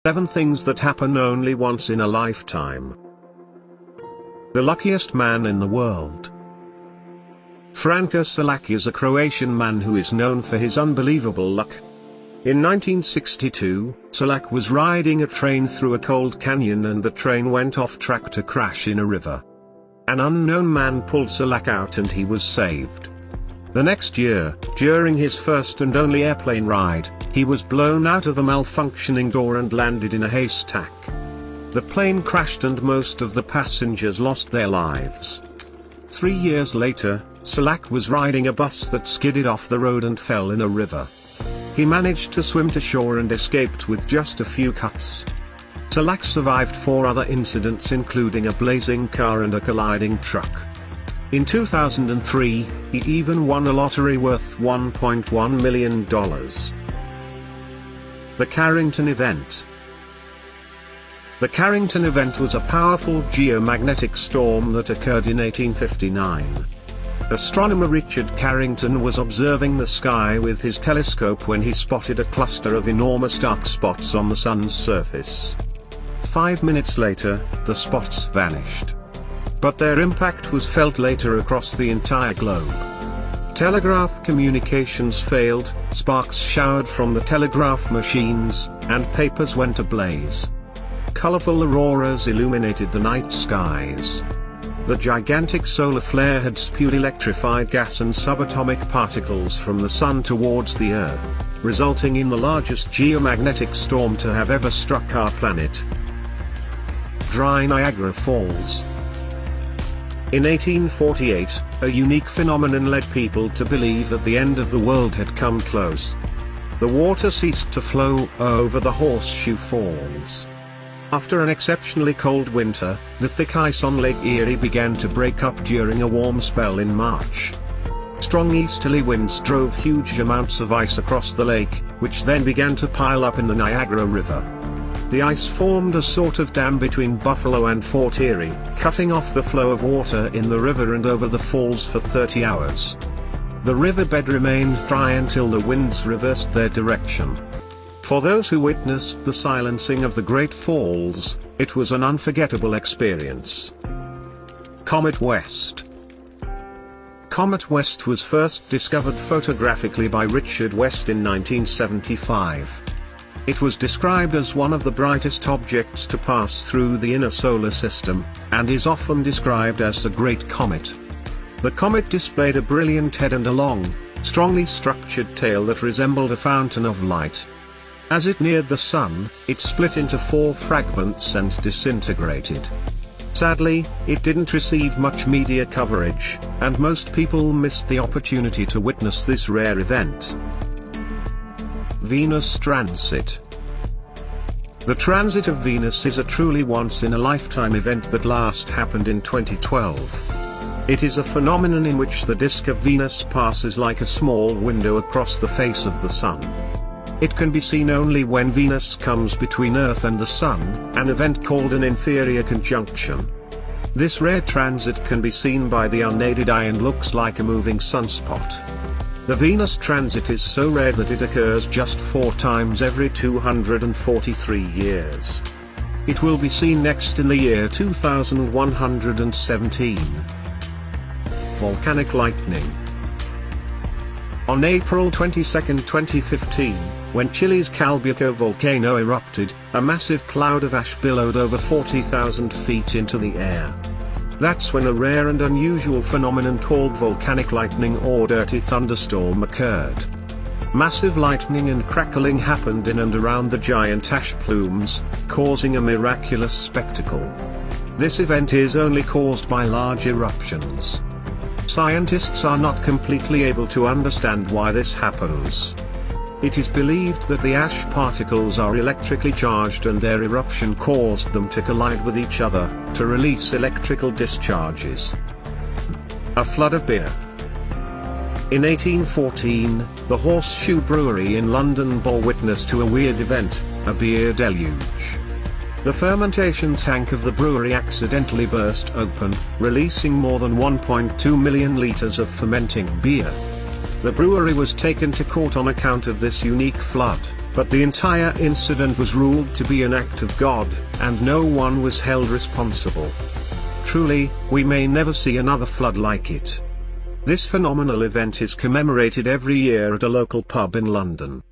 7 things that happen only once in a lifetime. The luckiest man in the world. Franjo Selak is a Croatian man who is known for his unbelievable luck. In 1962, Selak was riding a train through a cold canyon and the train went off track to crash in a river. An unknown man pulled Selak out and he was saved. The next year, during his first and only airplane ride, he was blown out of a malfunctioning door and landed in a haystack. The plane crashed and most of the passengers lost their lives. 3 years later, Selak was riding a bus that skidded off the road and fell in a river. He managed to swim to shore and escaped with just a few cuts. Selak survived 4 other incidents including a blazing car and a colliding truck. In 2003, he even won a lottery worth $1.1 million. The Carrington Event. The Carrington Event was a powerful geomagnetic storm that occurred in 1859. Astronomer Richard Carrington was observing the sky with his telescope when he spotted a cluster of enormous dark spots on the sun's surface. 5 minutes later, the spots vanished. But their impact was felt later across the entire globe. Telegraph communications failed, sparks showered from the telegraph machines, and papers went ablaze. Colorful auroras illuminated the night skies. The gigantic solar flare had spewed electrified gas and subatomic particles from the sun towards the Earth, resulting in the largest geomagnetic storm to have ever struck our planet. Dry Niagara Falls. In 1848, a unique phenomenon led people to believe that the end of the world had come close. The water ceased to flow over the Horseshoe Falls. After an exceptionally cold winter, the thick ice on Lake Erie began to break up during a warm spell in March. Strong easterly winds drove huge amounts of ice across the lake, which then began to pile up in the Niagara River. The ice formed a sort of dam between Buffalo and Fort Erie, cutting off the flow of water in the river and over the falls for 30 hours. The riverbed remained dry until the winds reversed their direction. For those who witnessed the silencing of the Great Falls, it was an unforgettable experience. Comet West. Comet West was first discovered photographically by Richard West in 1975. It was described as one of the brightest objects to pass through the inner solar system, and is often described as the Great Comet. The comet displayed a brilliant head and a long, strongly structured tail that resembled a fountain of light. As it neared the Sun, it split into 4 fragments and disintegrated. Sadly, it didn't receive much media coverage, and most people missed the opportunity to witness this rare event. Venus Transit. The transit of Venus is a truly once-in-a-lifetime event that last happened in 2012. It is a phenomenon in which the disk of Venus passes like a small window across the face of the Sun. It can be seen only when Venus comes between Earth and the Sun, an event called an inferior conjunction. This rare transit can be seen by the unaided eye and looks like a moving sunspot. The Venus transit is so rare that it occurs just 4 times every 243 years. It will be seen next in the year 2117. Volcanic lightning. On April 22, 2015, when Chile's Calbuco volcano erupted, a massive cloud of ash billowed over 40,000 feet into the air. That's when a rare and unusual phenomenon called volcanic lightning or dirty thunderstorm occurred. Massive lightning and crackling happened in and around the giant ash plumes, causing a miraculous spectacle. This event is only caused by large eruptions. Scientists are not completely able to understand why this happens. It is believed that the ash particles are electrically charged and their eruption caused them to collide with each other, to release electrical discharges. A flood of beer. In 1814, the Horseshoe Brewery in London bore witness to a weird event, a beer deluge. The fermentation tank of the brewery accidentally burst open, releasing more than 1.2 million liters of fermenting beer. The brewery was taken to court on account of this unique flood. But the entire incident was ruled to be an act of God, and no one was held responsible. Truly, we may never see another flood like it. This phenomenal event is commemorated every year at a local pub in London.